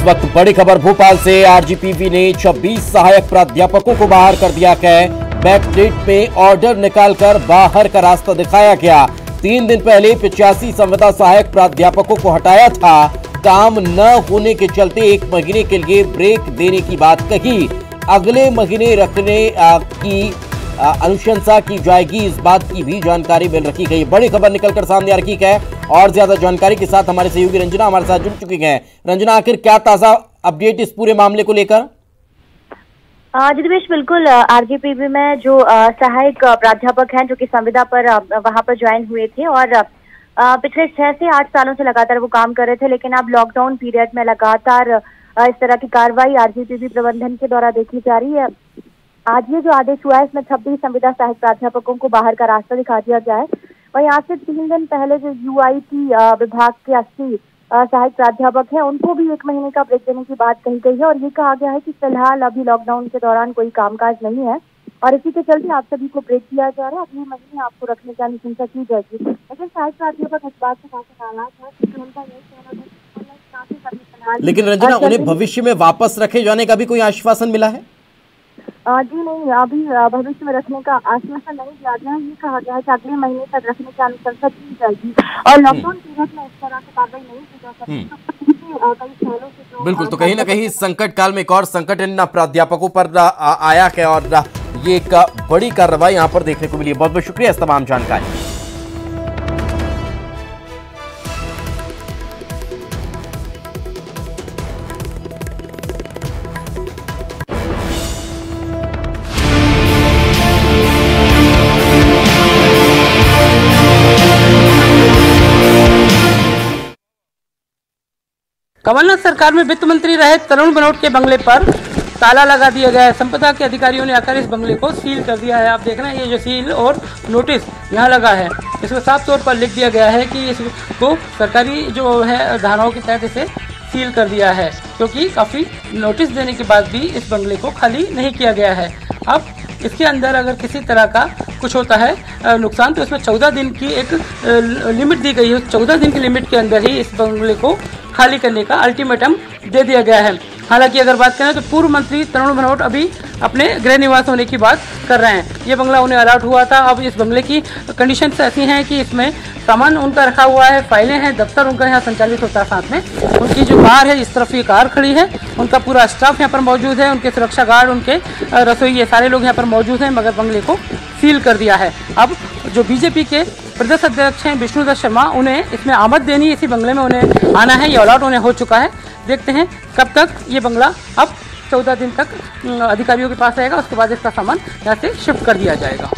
वक्त बड़ी खबर भोपाल से। आरजीपीवी ने 26 सहायक प्राध्यापकों को बाहर कर दिया है। बैकडेट में ऑर्डर निकालकर बाहर का रास्ता दिखाया गया। 3 दिन पहले 85 संविदा सहायक प्राध्यापकों को हटाया था। काम न होने के चलते 1 महीने के लिए ब्रेक देने की बात कही। अगले महीने रखने की अनुशंसा की जाएगी, इस बात की भी जानकारी मिल रखी गई। बड़ी खबर निकलकर सामने आ रही है और ज्यादा जानकारी के साथ हमारे सहयोगी रंजना हमारे साथ जुड़ चुकी हैं। रंजना, आखिर क्या ताजा अपडेट इस पूरे मामले को लेकर? जितेश, बिल्कुल आरजीपीवी में जो सहायक प्राध्यापक हैं जो कि संविदा पर वहां पर ज्वाइन हुए थे और पिछले 6 से 8 सालों से लगातार वो काम कर रहे थे, लेकिन अब लॉकडाउन पीरियड में लगातार इस तरह की कार्रवाई आरजीपीवी प्रबंधन के द्वारा देखी जा रही है। आज ये जो आदेश हुआ है इसमें 26 संविदा सहायक प्राध्यापकों को बाहर का रास्ता दिखा दिया गया है। वहीं आज से 3 दिन पहले जो यूआईटी विभाग के 80 सहायक प्राध्यापक हैं उनको भी 1 महीने का ब्रेक देने की बात कही गई है और ये कहा गया है कि फिलहाल अभी लॉकडाउन के दौरान कोई कामकाज नहीं है और इसी के चलते आप सभी को ब्रेक दिया जा रहा है। अगले महीने आपको रखने की अनुशंसा की जाएगी। लेकिन सहायक प्राध्यापक इस बात से काफी नाराज है क्योंकि उनका यही कहना है। लेकिन रंजना, उन्हें भविष्य में वापस रखे जाने का भी कोई आश्वासन मिला है? जी नहीं, अभी भविष्य में रखने का आश्वासन नहीं दिया गया है। ये कहा गया है कि अगले महीने तक रखने की अनुशंसा की जाएगी और लॉकडाउन पीरियड में इस तरह की कार्रवाई नहीं की जा सकती। कई सालों से बिल्कुल, तो कहीं ना कहीं संकट काल में एक और संकट इन प्राध्यापकों पर आया है और ये एक बड़ी कार्रवाई यहाँ पर देखने को मिली है। बहुत बहुत शुक्रिया इस तमाम जानकारी। कमलनाथ सरकार में वित्त मंत्री रहे तरुण भनोट के बंगले पर ताला लगा दिया गया है। संपदा के अधिकारियों ने आकर इस बंगले को सील कर दिया है। आप देख रहे हैं ये जो सील और नोटिस यहाँ लगा है, इसमें साफ तौर पर लिख दिया गया है कि इसको सरकारी जो है धाराओं के तहत इसे सील कर दिया है, क्योंकि काफ़ी नोटिस देने के बाद भी इस बंगले को खाली नहीं किया गया है। अब इसके अंदर अगर किसी तरह का कुछ होता है नुकसान तो इसमें 14 दिन की एक लिमिट दी गई है। 14 दिन की लिमिट के अंदर ही इस बंगले को खाली करने का अल्टीमेटम दे दिया गया है। हालांकि अगर बात करें तो पूर्व मंत्री तरुण भनोट अभी अपने गृह निवास होने की बात कर रहे हैं। ये बंगला उन्हें अलॉट हुआ था। अब इस बंगले की कंडीशंस ऐसी हैं कि इसमें सामान उनका रखा हुआ है, फाइलें हैं, दफ्तर उनका यहाँ संचालित होता है। साथ में उनकी जो कार है, इस तरफ ये कार खड़ी है, उनका पूरा स्टाफ यहाँ पर मौजूद है, उनके सुरक्षा गार्ड, उनके रसोई, ये सारे लोग यहाँ पर मौजूद हैं, मगर बंगले को सील कर दिया है। अब जो बीजेपी के प्रदेश अध्यक्ष हैं विष्णुदत्त शर्मा, उन्हें इसमें आमद देनी, इसी बंगले में उन्हें आना है। ये अलॉट उन्हें हो चुका है। देखते हैं कब तक ये बंगला, अब 14 दिन तक अधिकारियों के पास रहेगा, उसके बाद इसका सामान यहाँ से शिफ्ट कर दिया जाएगा।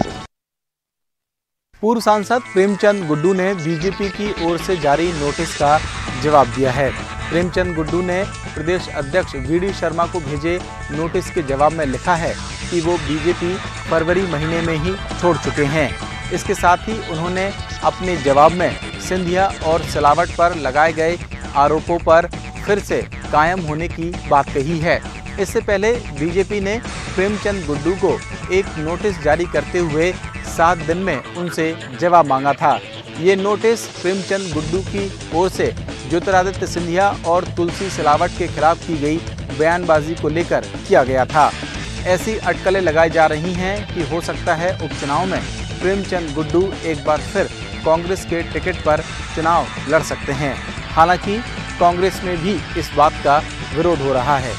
पूर्व सांसद प्रेमचंद गुड्डू ने बीजेपी की ओर से जारी नोटिस का जवाब दिया है। प्रेमचंद गुड्डू ने प्रदेश अध्यक्ष वीडी शर्मा को भेजे नोटिस के जवाब में लिखा है कि वो बीजेपी फरवरी महीने में ही छोड़ चुके हैं। इसके साथ ही उन्होंने अपने जवाब में सिंधिया और सिलावट पर लगाए गए आरोपों पर फिर से कायम होने की बात कही है। इससे पहले बीजेपी ने प्रेमचंद गुड्डू को एक नोटिस जारी करते हुए 7 दिन में उनसे जवाब मांगा था। ये नोटिस प्रेमचंद गुड्डू की ओर से ज्योतिरादित्य सिंधिया और तुलसी सिलावट के खिलाफ की गई बयानबाजी को लेकर किया गया था। ऐसी अटकलें लगाई जा रही हैं कि हो सकता है उपचुनाव में प्रेमचंद गुड्डू एक बार फिर कांग्रेस के टिकट पर चुनाव लड़ सकते हैं। हालांकि कांग्रेस में भी इस बात का विरोध हो रहा है।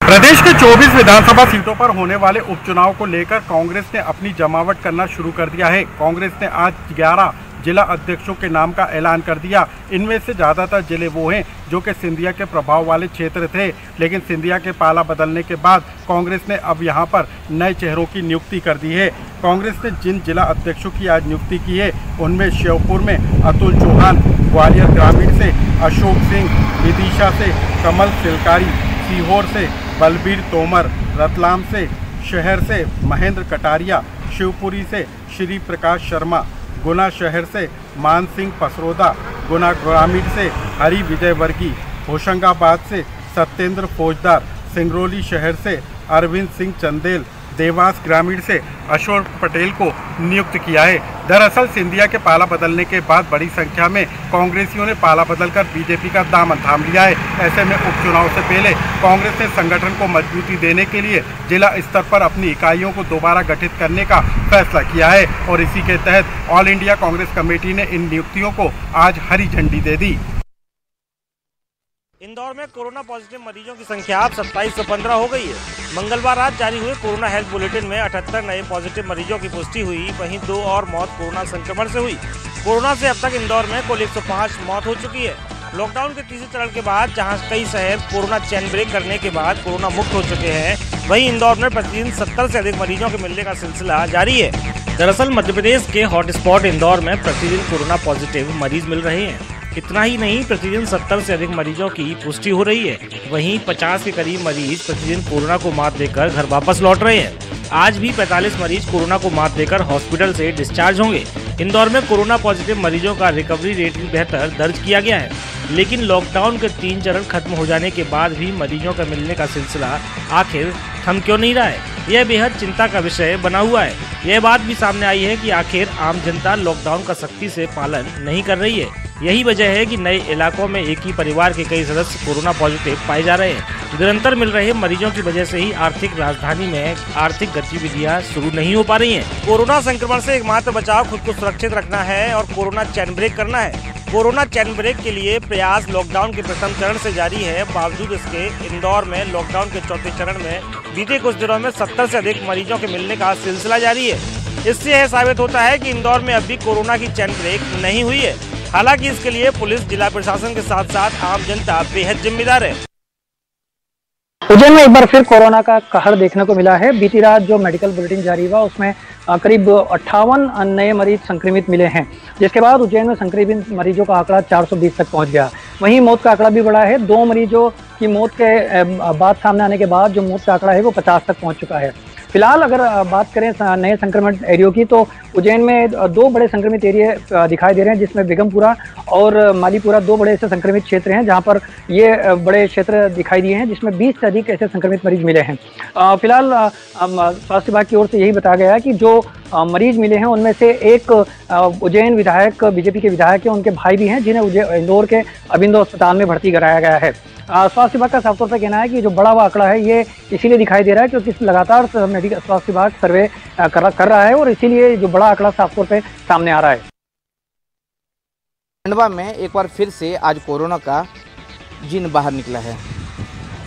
प्रदेश के 24 विधानसभा सीटों पर होने वाले उपचुनाव को लेकर कांग्रेस ने अपनी जमावट करना शुरू कर दिया है। कांग्रेस ने आज 11 जिला अध्यक्षों के नाम का ऐलान कर दिया। इनमें से ज़्यादातर जिले वो हैं जो कि सिंधिया के प्रभाव वाले क्षेत्र थे, लेकिन सिंधिया के पाला बदलने के बाद कांग्रेस ने अब यहां पर नए चेहरों की नियुक्ति कर दी है। कांग्रेस ने जिन जिला अध्यक्षों की आज नियुक्ति की है उनमें श्योपुर में अतुल चौहान, ग्वालियर ग्रामीण से अशोक सिंह, विदिशा से कमल सिलकारी, सीहोर से बलबीर तोमर, रतलाम से शहर से महेंद्र कटारिया, शिवपुरी से श्री प्रकाश शर्मा, गुना शहर से मान सिंह पसरोदा, गुना ग्रामीण से हरि विजय वर्गी, होशंगाबाद से सत्येंद्र फौजदार, सिंगरौली शहर से अरविंद सिंह चंदेल, देवास ग्रामीण से अशोक पटेल को नियुक्त किया है। दरअसल सिंधिया के पाला बदलने के बाद बड़ी संख्या में कांग्रेसियों ने पाला बदलकर बीजेपी का दामन थाम लिया है। ऐसे में उपचुनाव से पहले कांग्रेस ने संगठन को मजबूती देने के लिए जिला स्तर पर अपनी इकाइयों को दोबारा गठित करने का फैसला किया है और इसी के तहत ऑल इंडिया कांग्रेस कमेटी ने इन नियुक्तियों को आज हरी झंडी दे दी। इंदौर में कोरोना पॉजिटिव मरीजों की संख्या अब 2715 हो गई है। मंगलवार रात जारी हुए कोरोना हेल्थ बुलेटिन में 78 नए पॉजिटिव मरीजों की पुष्टि हुई। वहीं 2 और मौत कोरोना संक्रमण से हुई। कोरोना से अब तक इंदौर में कुल 105 मौत हो चुकी है। लॉकडाउन के तीसरे चरण के बाद जहां कई शहर कोरोना चेन ब्रेक करने के बाद कोरोना मुक्त हो चुके हैं, वहीं इंदौर में प्रतिदिन 70 से अधिक मरीजों के मिलने का सिलसिला जारी है। दरअसल मध्य प्रदेश के हॉटस्पॉट इंदौर में प्रतिदिन कोरोना पॉजिटिव मरीज मिल रहे हैं। इतना ही नहीं, प्रतिदिन 70 से अधिक मरीजों की पुष्टि हो रही है। वहीं 50 के करीब मरीज प्रतिदिन कोरोना को मात देकर घर वापस लौट रहे हैं। आज भी 45 मरीज कोरोना को मात देकर हॉस्पिटल से डिस्चार्ज होंगे। इंदौर में कोरोना पॉजिटिव मरीजों का रिकवरी रेट भी बेहतर दर्ज किया गया है। लेकिन लॉकडाउन के 3 चरण खत्म हो जाने के बाद भी मरीजों का मिलने का सिलसिला आखिर थम क्यों नहीं रहा है, यह बेहद चिंता का विषय बना हुआ है। यह बात भी सामने आई है कि आखिर आम जनता लॉकडाउन का सख्ती से पालन नहीं कर रही है। यही वजह है कि नए इलाकों में एक ही परिवार के कई सदस्य कोरोना पॉजिटिव पाए जा रहे हैं। निरंतर मिल रहे मरीजों की वजह से ही आर्थिक राजधानी में आर्थिक गतिविधियां शुरू नहीं हो पा रही हैं। कोरोना संक्रमण से एकमात्र बचाव खुद को सुरक्षित रखना है और कोरोना चेन ब्रेक करना है। कोरोना चेन ब्रेक के लिए प्रयास लॉकडाउन के प्रथम चरण से जारी है। बावजूद इसके इंदौर में लॉकडाउन के चौथे चरण में बीते कुछ दिनों में 70 से अधिक मरीजों के मिलने का सिलसिला जारी है। इससे यह साबित होता है कि इंदौर में अभी कोरोना की चेन ब्रेक नहीं हुई है। हालांकि इसके लिए पुलिस, जिला प्रशासन के साथ साथ आम जनता बेहद जिम्मेदार है। उज्जैन में एक बार फिर कोरोना का कहर देखने को मिला है। बीती रात जो मेडिकल बुलेटिन जारी हुआ उसमें करीब 58 नए मरीज संक्रमित मिले हैं, जिसके बाद उज्जैन में संक्रमित मरीजों का आंकड़ा 420 तक पहुंच गया। वहीं मौत का आंकड़ा भी बढ़ा है। 2 मरीजों की मौत के बाद सामने आने के बाद जो मौत का आंकड़ा है वो 50 तक पहुंच चुका है। फिलहाल अगर बात करें नए संक्रमित एरियो की, तो उज्जैन में 2 बड़े संक्रमित एरिया दिखाई दे रहे हैं, जिसमें बेगमपुरा और मालीपुरा 2 बड़े ऐसे संक्रमित क्षेत्र हैं जहां पर ये बड़े क्षेत्र दिखाई दिए हैं, जिसमें 20 से अधिक ऐसे संक्रमित मरीज मिले हैं। फिलहाल स्वास्थ्य विभाग की ओर से यही बताया गया है कि जो मरीज मिले हैं उनमें से एक उज्जैन विधायक, बीजेपी के विधायक हैं, उनके भाई भी हैं, जिन्हें इंदौर के अबिंदो अस्पताल में भर्ती कराया गया है। स्वास्थ्य विभाग का साफ तौर पर कहना है कि जो बढ़ा हुआ आंकड़ा है ये इसीलिए दिखाई दे रहा है क्योंकि लगातार मेडिकल स्वास्थ्य विभाग सर्वे कर रहा है और इसीलिए जो बड़ा आंकड़ा साफ तौर पर सामने आ रहा है। खंडवा में एक बार फिर से आज कोरोना का जिन बाहर निकला है।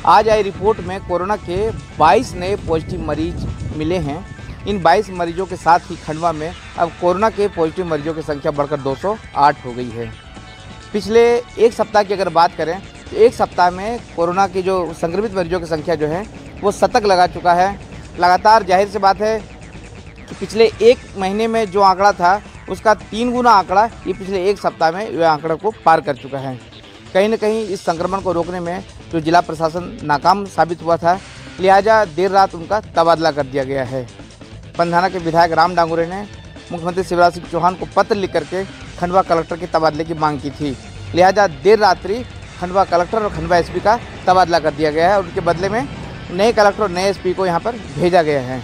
आज आई रिपोर्ट में कोरोना के 22 नए पॉजिटिव मरीज मिले हैं। इन 22 मरीजों के साथ ही खंडवा में अब कोरोना के पॉजिटिव मरीजों की संख्या बढ़कर 208 हो गई है। पिछले एक सप्ताह की अगर बात करें तो एक सप्ताह में कोरोना की जो संक्रमित मरीजों की संख्या जो है वो शतक लगा चुका है। लगातार जाहिर सी बात है कि पिछले 1 महीने में जो आंकड़ा था उसका 3 गुना आंकड़ा ये पिछले एक सप्ताह में यह आंकड़ा को पार कर चुका है। कहीं न कहीं इस संक्रमण को रोकने में जो जिला प्रशासन नाकाम साबित हुआ था, लिहाजा देर रात उनका तबादला कर दिया गया है। पंधाना के विधायक राम डांगुरे ने मुख्यमंत्री शिवराज सिंह चौहान को पत्र लिख करके खंडवा कलेक्टर के तबादले की मांग की थी। लिहाजा देर रात्रि खंडवा कलेक्टर और खंडवा एसपी का तबादला कर दिया गया है और उनके बदले में नए कलेक्टर और नए एसपी को यहाँ पर भेजा गया है।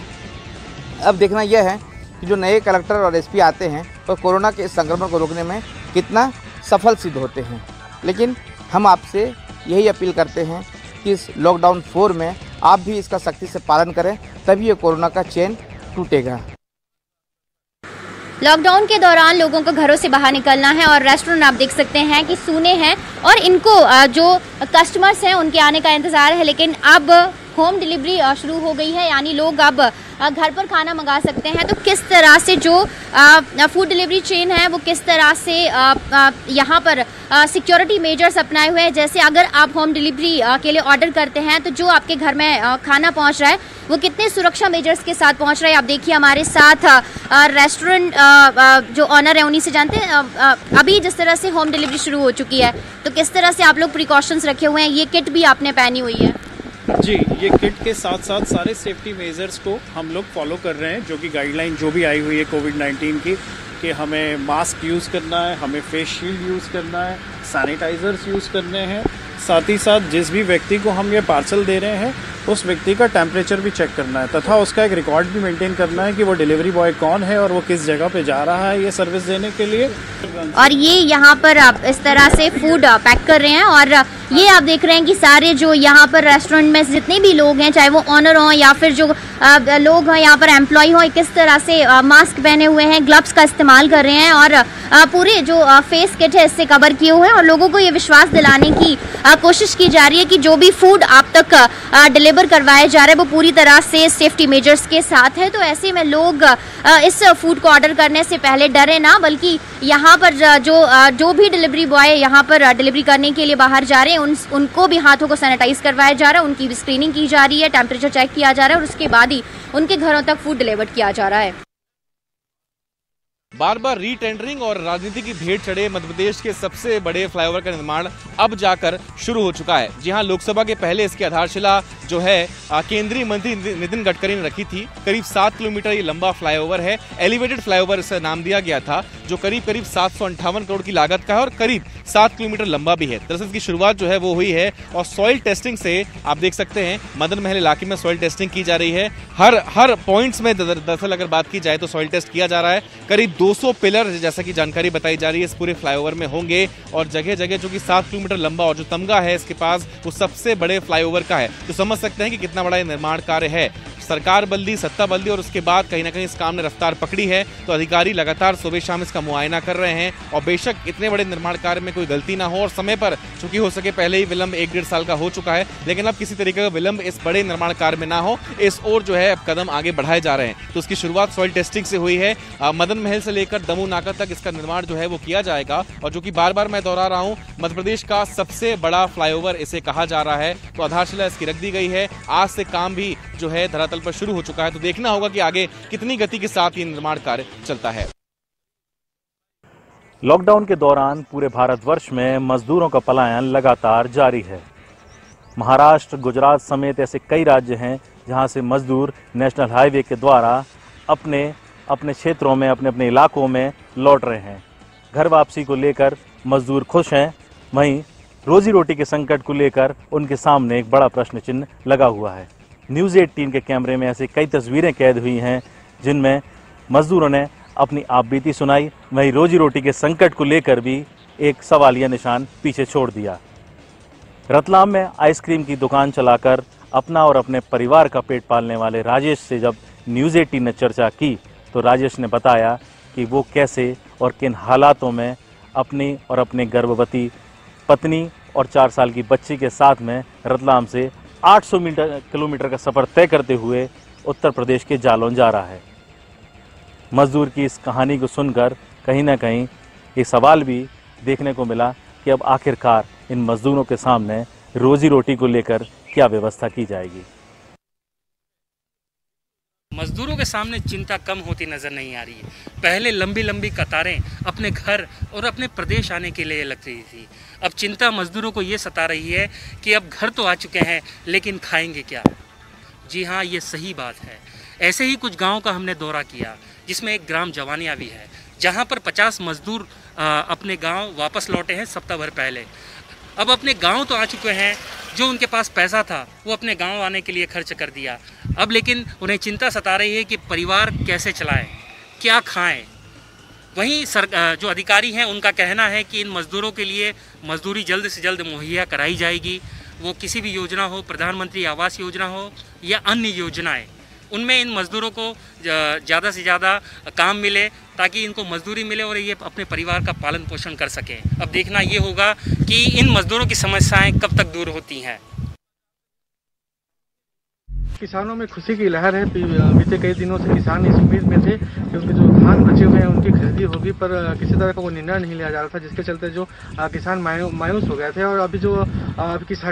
अब देखना यह है कि जो नए कलेक्टर और एसपी आते हैं वो कोरोना के संक्रमण को रोकने में कितना सफल सिद्ध होते हैं। लेकिन हम आपसे यही अपील करते हैं कि इस लॉकडाउन 4 में आप भी इसका सख्ती से पालन करें, तभी ये कोरोना का चेन टूटेगा। लॉकडाउन के दौरान लोगों को घरों से बाहर निकलना है और रेस्टोरेंट आप देख सकते हैं कि सूने हैं और इनको जो कस्टमर्स हैं उनके आने का इंतज़ार है। लेकिन अब होम डिलीवरी शुरू हो गई है, यानी लोग अब घर पर खाना मंगा सकते हैं। तो किस तरह से जो फूड डिलीवरी चेन है वो किस तरह से यहाँ पर सिक्योरिटी मेजर्स अपनाए हुए हैं, जैसे अगर आप होम डिलीवरी के लिए ऑर्डर करते हैं तो जो आपके घर में खाना पहुँच रहा है वो कितने सुरक्षा मेजर्स के साथ पहुँच रहा है। आप देखिए हमारे साथ रेस्टोरेंट जो ऑनर है उन्हीं से जानते हैं। अभी जिस तरह से होम डिलीवरी शुरू हो चुकी है तो किस तरह से आप लोग प्रिकॉशंस रखे हुए हैं, ये किट भी आपने पहनी हुई है? जी, ये किट के साथ साथ सारे सेफ्टी मेजर्स को हम लोग फॉलो कर रहे हैं, जो कि गाइडलाइन जो भी आई हुई है कोविड-19 की, कि हमें मास्क यूज़ करना है, हमें फेस शील्ड यूज़ करना है, सैनिटाइजर्स यूज़ करने हैं, साथ ही साथ जिस भी व्यक्ति को हम ये पार्सल दे रहे हैं उस व्यक्ति का टेम्परेचर भी चेक करना है तथा उसका एक रिकॉर्ड भी मेंटेन करना है कि वो डिलीवरी बॉय कौन है और वो किस जगह पे जा रहा है ये सर्विस देने के लिए। और ये यहाँ पर आप इस तरह से फूड पैक कर रहे हैं और ये आप देख रहे हैं कि सारे जो यहाँ पर रेस्टोरेंट में जितने भी लोग हैं, चाहे वो ऑनर हों या फिर जो लोग हैं यहाँ पर एम्प्लॉय हों, किस तरह से मास्क पहने हुए हैं, ग्लव्स का इस्तेमाल कर रहे हैं और पूरे जो फेस किट है इससे कवर किए हुए हैं और लोगों को ये विश्वास दिलाने की कोशिश की जा रही है कि जो भी फूड आप तक डिलीवर करवाया जा रहा है वो पूरी तरह से सेफ्टी मेजर्स के साथ है। तो ऐसे में लोग इस फूड को ऑर्डर करने से पहले डरे ना, बल्कि यहाँ पर जो भी डिलीवरी बॉय यहाँ पर डिलीवरी करने के लिए बाहर जा रहे हैं उनको भी हाथों को सैनिटाइज करवाया जा रहा है, उनकी भी स्क्रीनिंग की जा रही है, टेम्परेचर चेक किया जा रहा है और उसके बाद ही उनके घरों तक फूड डिलीवर किया जा रहा है। बार बार रीटेंडरिंग और राजनीति की भेंट चढ़े मध्य प्रदेश के सबसे बड़े फ्लाईओवर का निर्माण अब जाकर शुरू हो चुका है। जी हां, लोकसभा के पहले इसकी आधारशिला जो है केंद्रीय मंत्री नितिन गडकरी ने रखी थी। करीब 7 किलोमीटर ये लंबा फ्लाईओवर है। एलिवेटेड फ्लाईओवर इसे नाम दिया गया था, जो करीब 758 करोड़ की लागत का है और करीब 7 किलोमीटर लंबा भी है। दरअसल इसकी शुरुआत जो है वो हुई है और सॉइल टेस्टिंग से आप देख सकते हैं मदन महल इलाके में सॉइल टेस्टिंग की जा रही है। हर पॉइंट्स में दरअसल अगर बात की जाए तो सॉइल टेस्ट किया जा रहा है। करीब 200 पिलर जैसा कि जानकारी बताई जा रही है इस पूरे फ्लाईओवर में होंगे और जगह जगह जो कि 7 किलोमीटर लंबा और जो तमगा है इसके पास वो सबसे बड़े फ्लाईओवर का है। तो समझ सकते हैं कि कितना बड़ा ये निर्माण कार्य है। सरकार बल्दी, सत्ता बल्दी और उसके बाद कहीं ना कहीं इस काम ने रफ्तार पकड़ी है। तो अधिकारी लगातार सुबह शाम इसका मुआयना कर रहे हैं और बेशक इतने बड़े निर्माण कार्य में कोई गलती ना हो और समय पर, चूंकि हो सके पहले ही विलंब 1-1.5 साल का हो चुका है, लेकिन अब किसी तरीके का विलंब इस बड़े निर्माण कार्य में ना हो, इस ओर जो है अब कदम आगे बढ़ाए जा रहे हैं। तो उसकी शुरुआत सॉइल टेस्टिंग से हुई है। मदन महल से लेकर दमू नाका तक इसका निर्माण जो है वो किया जाएगा और जो कि बार बार मैं दोहरा रहा हूँ, मध्य प्रदेश का सबसे बड़ा फ्लाईओवर इसे कहा जा रहा है। तो आधारशिला इसकी रख दी गई है। आज से काम भी जो है धरातल पर शुरू हो चुका है। तो देखना होगा कि आगे कितनी गति के साथ ये निर्माण कार्य चलता है। लॉकडाउन के दौरान पूरे भारतवर्ष में मजदूरों का पलायन लगातार जारी है। महाराष्ट्र, गुजरात समेत ऐसे कई राज्य हैं जहां से मजदूर नेशनल हाईवे के द्वारा अपने क्षेत्रों में, अपने इलाकों में लौट रहे हैं। घर वापसी को लेकर मजदूर खुश हैं, वहीं रोजी रोटी के संकट को लेकर उनके सामने एक बड़ा प्रश्न चिन्ह लगा हुआ है। न्यूज़ 18 के कैमरे में ऐसी कई तस्वीरें कैद हुई हैं जिनमें मजदूरों ने अपनी आपबीती सुनाई, वहीं रोजी रोटी के संकट को लेकर भी एक सवालिया निशान पीछे छोड़ दिया। रतलाम में आइसक्रीम की दुकान चलाकर अपना और अपने परिवार का पेट पालने वाले राजेश से जब न्यूज़ 18 ने चर्चा की तो राजेश ने बताया कि वो कैसे और किन हालातों में अपनी और अपने गर्भवती पत्नी और 4 साल की बच्ची के साथ में रतलाम से 800 किलोमीटर का सफ़र तय करते हुए उत्तर प्रदेश के जालौन जा रहा है। मजदूर की इस कहानी को सुनकर कहीं ना कहीं ये सवाल भी देखने को मिला कि अब आखिरकार इन मजदूरों के सामने रोजी रोटी को लेकर क्या व्यवस्था की जाएगी। मजदूरों के सामने चिंता कम होती नज़र नहीं आ रही है। पहले लंबी लंबी कतारें अपने घर और अपने प्रदेश आने के लिए लग रही थी। अब चिंता मजदूरों को ये सता रही है कि अब घर तो आ चुके हैं लेकिन खाएंगे क्या। जी हाँ, ये सही बात है। ऐसे ही कुछ गाँव का हमने दौरा किया जिसमें एक ग्राम जवानिया भी है, जहाँ पर 50 मजदूर अपने गाँव वापस लौटे हैं सप्ताह भर पहले। अब अपने गाँव तो आ चुके हैं, जो उनके पास पैसा था वो अपने गांव आने के लिए खर्च कर दिया। अब लेकिन उन्हें चिंता सता रही है कि परिवार कैसे चलाएं, क्या खाएं। वहीं जो अधिकारी हैं उनका कहना है कि इन मज़दूरों के लिए मजदूरी जल्द से जल्द मुहैया कराई जाएगी। वो किसी भी योजना हो, प्रधानमंत्री आवास योजना हो या अन्य योजनाएं, उनमें इन मज़दूरों को ज़्यादा से ज़्यादा काम मिले ताकि इनको मजदूरी मिले और ये अपने परिवार का पालन पोषण कर सकें। अब देखना ये होगा कि इन मजदूरों की समस्याएं कब तक दूर होती हैं। किसानों में खुशी की लहर है। बीते कई दिनों से किसान इस उम्मीद में थे कि उनके जो धान बचे हुए हैं उनकी खरीदी होगी, पर किसी तरह का वो निर्णय नहीं लिया जा रहा था, जिसके चलते जो किसान मायूस हो गए थे। और अभी जो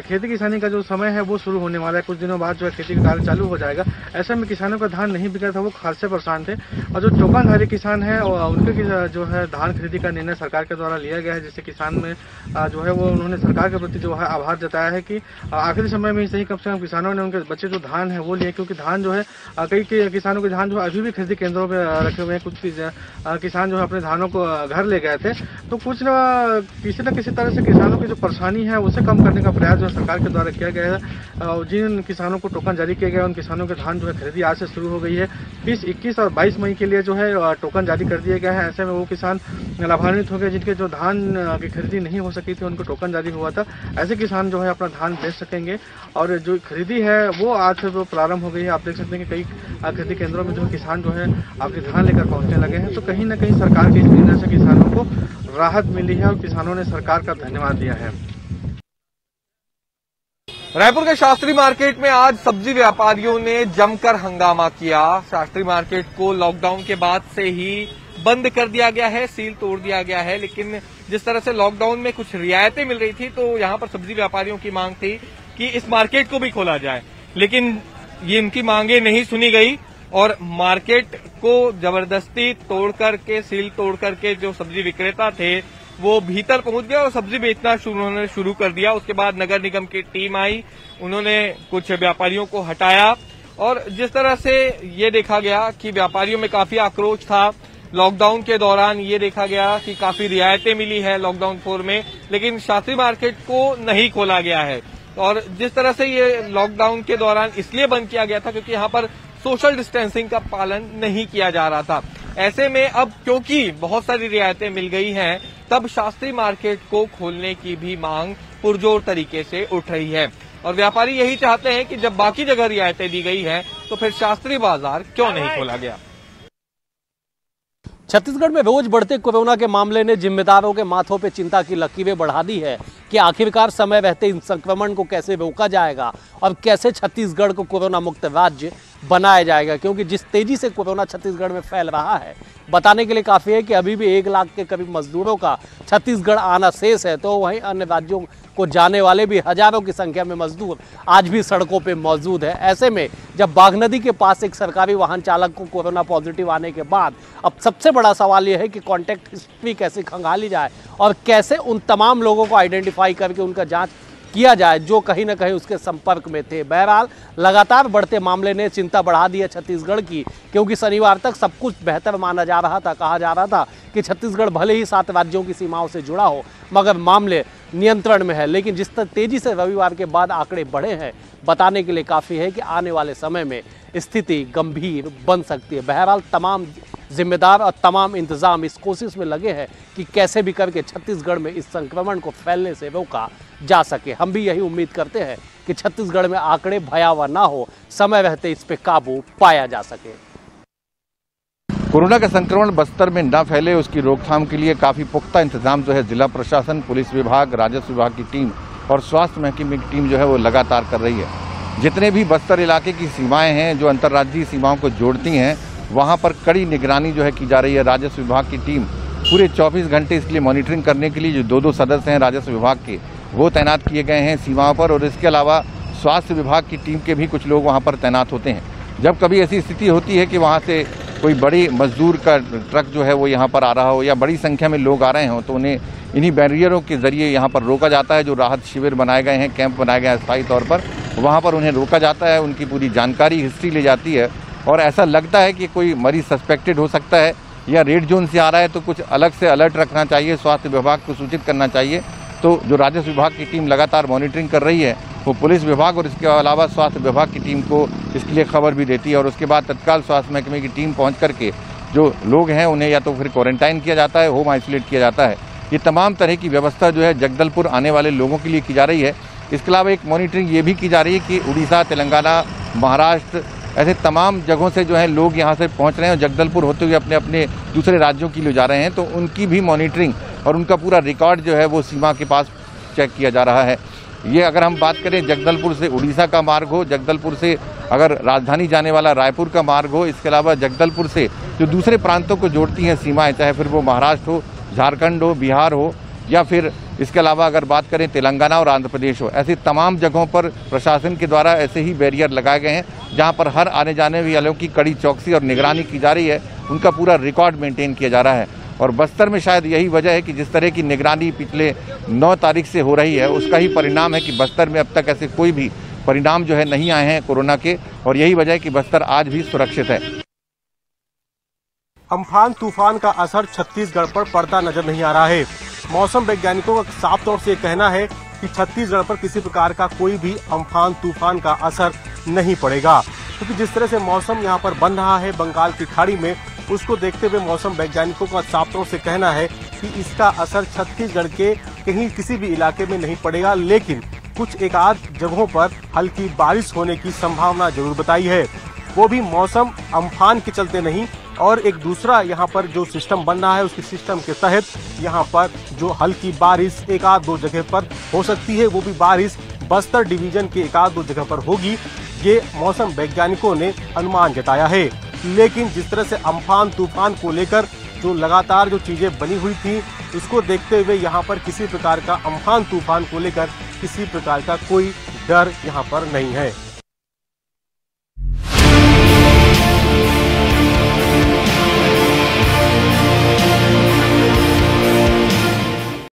खेती किसानी का जो समय है वो शुरू होने वाला है। कुछ दिनों बाद जो है खेती का कार्य चालू हो जाएगा। ऐसे में किसानों का धान नहीं बिका था, वो खासे परेशान थे। और जो चौकाधारी किसान है उनके जो है धान खरीदी का निर्णय सरकार के द्वारा लिया गया है, जिससे किसान में जो है वो उन्होंने सरकार के प्रति जो है आभार जताया है कि आखिरी समय में सही कम से कम किसानों ने उनके बचे जो धान है वो लिए, क्योंकि धान जो है कई किसानों के धान जो अभी भी खरीदी केंद्रों पे रखे हुए हैं। कुछ किसान जो है अपने धानों को घर ले गए थे, तो कुछ किसी न किसी तरह से किसानों की जो परेशानी है उसे कम करने का प्रयास जो सरकार के द्वारा किया गया है। जिन किसानों को टोकन जारी किए गए उन किसानों के धान जो है खरीदी आज से शुरू हो गई है। 20, 21 और 22 मई के लिए जो है टोकन जारी कर दिए गए हैं। ऐसे में वो किसान लाभान्वित हो गए जिनके जो धान की खरीदी नहीं हो सकी थी, उनको टोकन जारी हुआ था। ऐसे किसान जो है अपना धान बेच सकेंगे और जो खरीदी है वो आज से वो प्रारंभ हो गई है। आप देख सकते हैं कि कई खरीदी केंद्रों में जो किसान जो है आपके धान लेकर पहुंचने लगे हैं। तो कहीं ना कहीं सरकार के इस निर्णय से किसानों को राहत मिली है और किसानों ने सरकार का धन्यवाद दिया है। रायपुर के शास्त्री मार्केट में आज सब्जी व्यापारियों ने जमकर हंगामा किया। शास्त्री मार्केट को लॉकडाउन के बाद से ही बंद कर दिया गया है, सील तोड़ दिया गया है। लेकिन जिस तरह से लॉकडाउन में कुछ रियायतें मिल रही थी, तो यहां पर सब्जी व्यापारियों की मांग थी कि इस मार्केट को भी खोला जाए, लेकिन ये इनकी मांगे नहीं सुनी गई और मार्केट को जबरदस्ती तोड़ करके, सील तोड़ करके जो सब्जी विक्रेता थे वो भीतर पहुंच गए और सब्जी बेचना उन्होंने शुरू कर दिया। उसके बाद नगर निगम की टीम आई, उन्होंने कुछ व्यापारियों को हटाया और जिस तरह से ये देखा गया कि व्यापारियों में काफी आक्रोश था। लॉकडाउन के दौरान ये देखा गया कि काफी रियायतें मिली है लॉकडाउन 4 में, लेकिन शास्त्री मार्केट को नहीं खोला गया है। और जिस तरह से ये लॉकडाउन के दौरान इसलिए बंद किया गया था क्योंकि यहाँ पर सोशल डिस्टेंसिंग का पालन नहीं किया जा रहा था। ऐसे में अब क्योंकि बहुत सारी रियायतें मिल गई हैं, तब शास्त्री मार्केट को खोलने की भी मांग पुरजोर तरीके से उठ रही है और व्यापारी यही चाहते हैं कि जब बाकी जगह रियायतें दी गई हैं तो फिर शास्त्री बाजार क्यों नहीं खोला गया। छत्तीसगढ़ में रोज बढ़ते कोरोना के मामले ने जिम्मेदारों के माथों पे चिंता की लकीरें बढ़ा दी है कि आखिरकार समय रहते इन संक्रमण को कैसे रोका जाएगा और कैसे छत्तीसगढ़ को कोरोना मुक्त राज्य बनाया जाएगा। क्योंकि जिस तेजी से कोरोना छत्तीसगढ़ में फैल रहा है, बताने के लिए काफ़ी है कि अभी भी 1 लाख के करीब मजदूरों का छत्तीसगढ़ आना शेष है, तो वहीं अन्य राज्यों को जाने वाले भी हजारों की संख्या में मजदूर आज भी सड़कों पे मौजूद है। ऐसे में जब बागनदी के पास एक सरकारी वाहन चालक को कोरोना पॉजिटिव आने के बाद अब सबसे बड़ा सवाल यह है कि कॉन्टैक्ट हिस्ट्री कैसे खंगाली जाए और कैसे उन तमाम लोगों को आइडेंटिफाई करके उनका जांच किया जाए जो कहीं ना कहीं उसके संपर्क में थे। बहरहाल लगातार बढ़ते मामले ने चिंता बढ़ा दी है छत्तीसगढ़ की, क्योंकि शनिवार तक सब कुछ बेहतर माना जा रहा था। कहा जा रहा था कि छत्तीसगढ़ भले ही 7 राज्यों की सीमाओं से जुड़ा हो मगर मामले नियंत्रण में है, लेकिन जिस तरह तेजी से रविवार के बाद आंकड़े बढ़े हैं, बताने के लिए काफ़ी है कि आने वाले समय में स्थिति गंभीर बन सकती है। बहरहाल तमाम जिम्मेदार और तमाम इंतजाम इस कोशिश में लगे हैं कि कैसे भी करके छत्तीसगढ़ में इस संक्रमण को फैलने से रोका जा सके। हम भी यही उम्मीद करते हैं कि छत्तीसगढ़ में आंकड़े भयावह ना हो, समय रहते इस पे काबू पाया जा सके। कोरोना का संक्रमण बस्तर में न फैले उसकी रोकथाम के लिए काफ़ी पुख्ता इंतजाम जो है जिला प्रशासन, पुलिस विभाग, राजस्व विभाग की टीम और स्वास्थ्य महकमे की टीम जो है वो लगातार कर रही है। जितने भी बस्तर इलाके की सीमाएं हैं जो अंतर्राज्यीय सीमाओं को जोड़ती हैं, वहाँ पर कड़ी निगरानी जो है की जा रही है। राजस्व विभाग की टीम पूरे 24 घंटे इसके लिए मॉनिटरिंग करने के लिए जो 2 सदस्य हैं राजस्व विभाग के, वो तैनात किए गए हैं सीमाओं पर। और इसके अलावा स्वास्थ्य विभाग की टीम के भी कुछ लोग वहाँ पर तैनात होते हैं। जब कभी ऐसी स्थिति होती है कि वहाँ से कोई बड़ी मजदूर का ट्रक जो है वो यहाँ पर आ रहा हो या बड़ी संख्या में लोग आ रहे हों, तो उन्हें इन्हीं बैरियरों के जरिए यहाँ पर रोका जाता है। जो राहत शिविर बनाए गए हैं, कैंप बनाए गए हैं स्थायी तौर पर, वहाँ पर उन्हें रोका जाता है, उनकी पूरी जानकारी, हिस्ट्री ली जाती है। और ऐसा लगता है कि कोई मरीज सस्पेक्टेड हो सकता है या रेड जोन से आ रहा है तो कुछ अलग से अलर्ट रखना चाहिए, स्वास्थ्य विभाग को सूचित करना चाहिए। तो जो राजस्व विभाग की टीम लगातार मॉनिटरिंग कर रही है, वो पुलिस विभाग और इसके अलावा स्वास्थ्य विभाग की टीम को इसके लिए खबर भी देती है। और उसके बाद तत्काल स्वास्थ्य महकमे की टीम पहुंच करके जो लोग हैं उन्हें या तो फिर क्वारंटाइन किया जाता है, होम आइसोलेट किया जाता है। ये तमाम तरह की व्यवस्था जो है जगदलपुर आने वाले लोगों के लिए की जा रही है। इसके अलावा एक मॉनिटरिंग ये भी की जा रही है कि उड़ीसा, तेलंगाना, महाराष्ट्र, ऐसे तमाम जगहों से जो है लोग यहाँ से पहुँच रहे हैं और जगदलपुर होते हुए अपने अपने दूसरे राज्यों के लिए जा रहे हैं, तो उनकी भी मॉनिटरिंग और उनका पूरा रिकॉर्ड जो है वो सीमा के पास चेक किया जा रहा है। ये अगर हम बात करें जगदलपुर से उड़ीसा का मार्ग हो, जगदलपुर से अगर राजधानी जाने वाला रायपुर का मार्ग हो, इसके अलावा जगदलपुर से जो दूसरे प्रांतों को जोड़ती हैं सीमाएं, चाहे फिर वो महाराष्ट्र हो, झारखंड हो, बिहार हो या फिर इसके अलावा अगर बात करें तेलंगाना और आंध्र प्रदेश हो, ऐसी तमाम जगहों पर प्रशासन के द्वारा ऐसे ही बैरियर लगाए गए हैं जहां पर हर आने जाने वालों की कड़ी चौकसी और निगरानी की जा रही है, उनका पूरा रिकॉर्ड मेंटेन किया जा रहा है। और बस्तर में शायद यही वजह है कि जिस तरह की निगरानी पिछले 9 तारीख से हो रही है, उसका ही परिणाम है कि बस्तर में अब तक ऐसे कोई भी परिणाम जो है नहीं आए हैं कोरोना के, और यही वजह है कि बस्तर आज भी सुरक्षित है। अम्फान तूफान का असर छत्तीसगढ़ पर पड़ता नजर नहीं आ रहा है। मौसम वैज्ञानिकों का साफ तौर से कहना है कि छत्तीसगढ़ पर किसी प्रकार का कोई भी अम्फान तूफान का असर नहीं पड़ेगा, क्योंकि जिस तरह से मौसम यहां पर बन रहा है बंगाल की खाड़ी में, उसको देखते हुए मौसम वैज्ञानिकों का साफ तौर से कहना है कि इसका असर छत्तीसगढ़ के कहीं किसी भी इलाके में नहीं पड़ेगा, लेकिन कुछ एक आध जगहों पर हल्की बारिश होने की संभावना जरूर बताई है। वो भी मौसम अम्फान के चलते नहीं, और एक दूसरा यहाँ पर जो सिस्टम बन रहा है उसके सिस्टम के तहत यहाँ पर जो हल्की बारिश एक आध दो जगह पर हो सकती है, वो भी बारिश बस्तर डिवीजन के एक आध दो जगह पर होगी, ये मौसम वैज्ञानिकों ने अनुमान जताया है। लेकिन जिस तरह से अम्फान तूफान को लेकर जो लगातार जो चीजें बनी हुई थी, उसको देखते हुए यहाँ पर किसी प्रकार का अम्फान तूफान को लेकर किसी प्रकार का कोई डर यहाँ पर नहीं है।